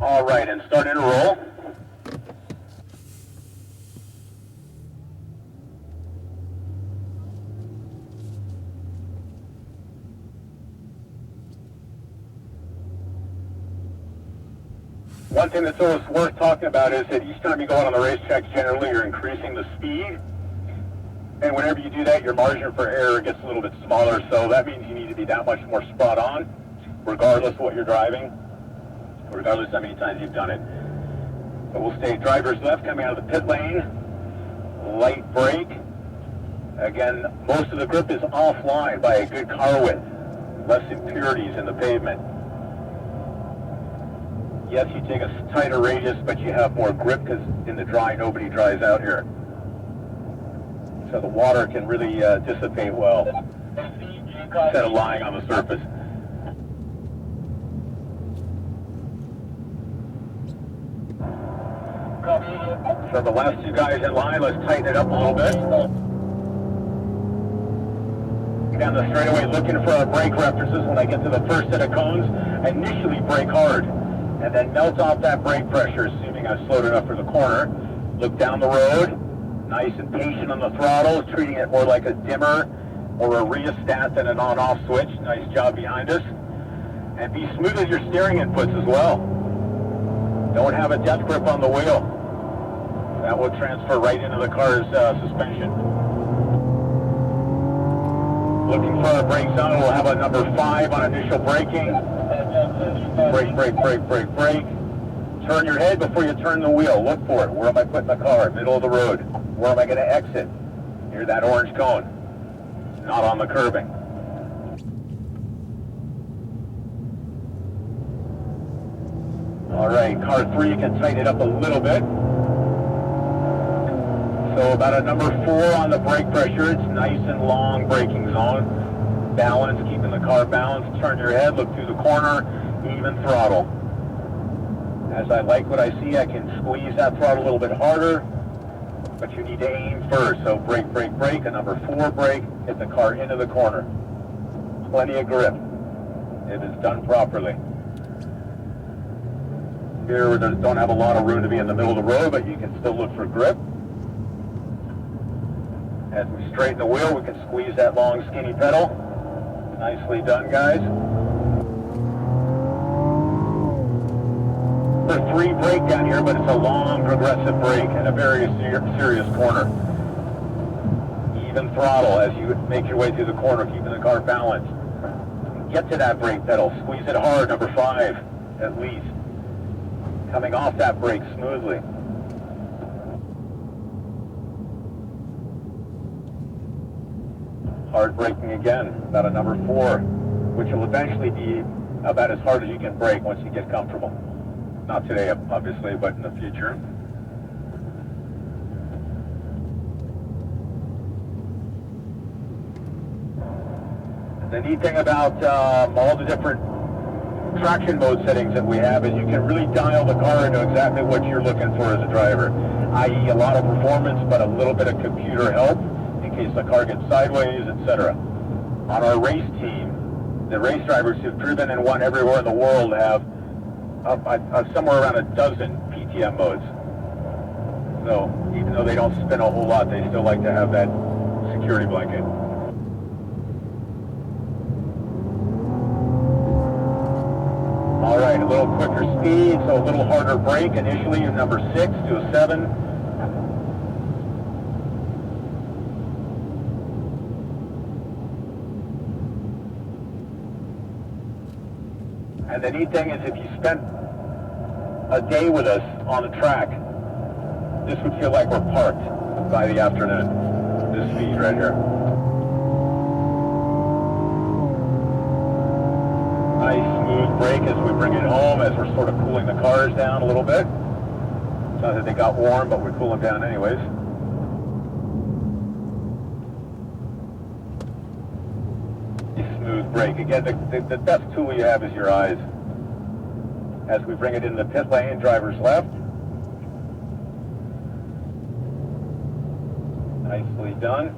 All right, and starting to roll. One thing that's always worth talking about is that each time you go out on the racetrack, generally you're increasing the speed. And whenever you do that, your margin for error gets a little bit smaller, so that means you need to be that much more spot on, regardless of what you're driving, regardless of how many times you've done it. So we'll stay driver's left coming out of the pit lane, light brake. Again, most of the grip is offline by a good car width, less impurities in the pavement. Yes, you take a tighter radius, but you have more grip because in the dry, nobody dries out here. So the water can really dissipate well instead of lying on the surface. So the last two guys in line, let's tighten it up a little bit. Down the straightaway looking for our brake references when I get to the first set of cones. Initially brake hard and then melt off that brake pressure, assuming I've slowed enough for the corner. Look down the road. Nice and patient on the throttle, treating it more like a dimmer or a rheostat than an on-off switch. Nice job behind us. And be smooth as your steering inputs as well. Don't have a death grip on the wheel. That will transfer right into the car's suspension. Looking for our brake zone, we'll have a number 5 on initial braking. Brake, brake, brake, brake, brake. Turn your head before you turn the wheel. Look for it. Where am I putting the car? Middle of the road. Where am I going to exit? Near that orange cone. Not on the curbing. All right, car 3, you can tighten it up a little bit. So about a number 4 on the brake pressure. It's nice and long braking zone. Balance, keeping the car balanced. Turn your head, look through the corner, even throttle. As I like what I see, I can squeeze that throttle a little bit harder, but you need to aim first. So brake, brake, brake, a number 4 brake, hit the car into the corner. Plenty of grip. It is done properly. Here we don't have a lot of room to be in the middle of the road, but you can still look for grip. As we straighten the wheel, we can squeeze that long, skinny pedal. Nicely done, guys. Number 3 brake down here, but it's a long, progressive brake and a very serious corner. Even throttle as you make your way through the corner, keeping the car balanced. Get to that brake pedal. Squeeze it hard, number 5, at least. Coming off that brake smoothly. Hard braking again, about a number 4, which will eventually be about as hard as you can brake once you get comfortable. Not today, obviously, but in the future. The neat thing about all the different traction mode settings that we have is you can really dial the car into exactly what you're looking for as a driver, i.e. a lot of performance, but a little bit of computer help in case the car gets sideways, etc. On our race team, the race drivers who've driven and won everywhere in the world have somewhere around a dozen PTM modes. So even though they don't spin a whole lot, they still like to have that security blanket. All right, a little quicker speed, so a little harder brake. Initially, a number 6 to a 7. And the neat thing is if you spent a day with us on the track, this would feel like we're parked by the afternoon. This speed right here. Nice smooth brake as we bring it home, as we're sort of cooling the cars down a little bit. It's not that they got warm, but we cool them down anyways. Smooth brake. Again, the best tool you have is your eyes. As we bring it in the pit lane, driver's left. Nicely done.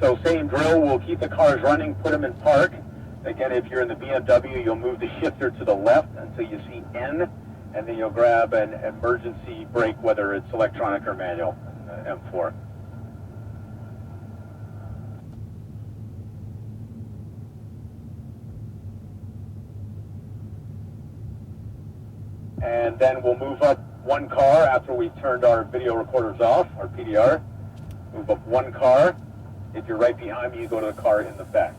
So same drill, we'll keep the cars running, put them in park. Again, if you're in the BMW, you'll move the shifter to the left until you see N, and then you'll grab an emergency brake, whether it's electronic or manual, M4. And then we'll move up one car after we've turned our video recorders off, our PDR. Move up one car. If you're right behind me, you go to the car in the back.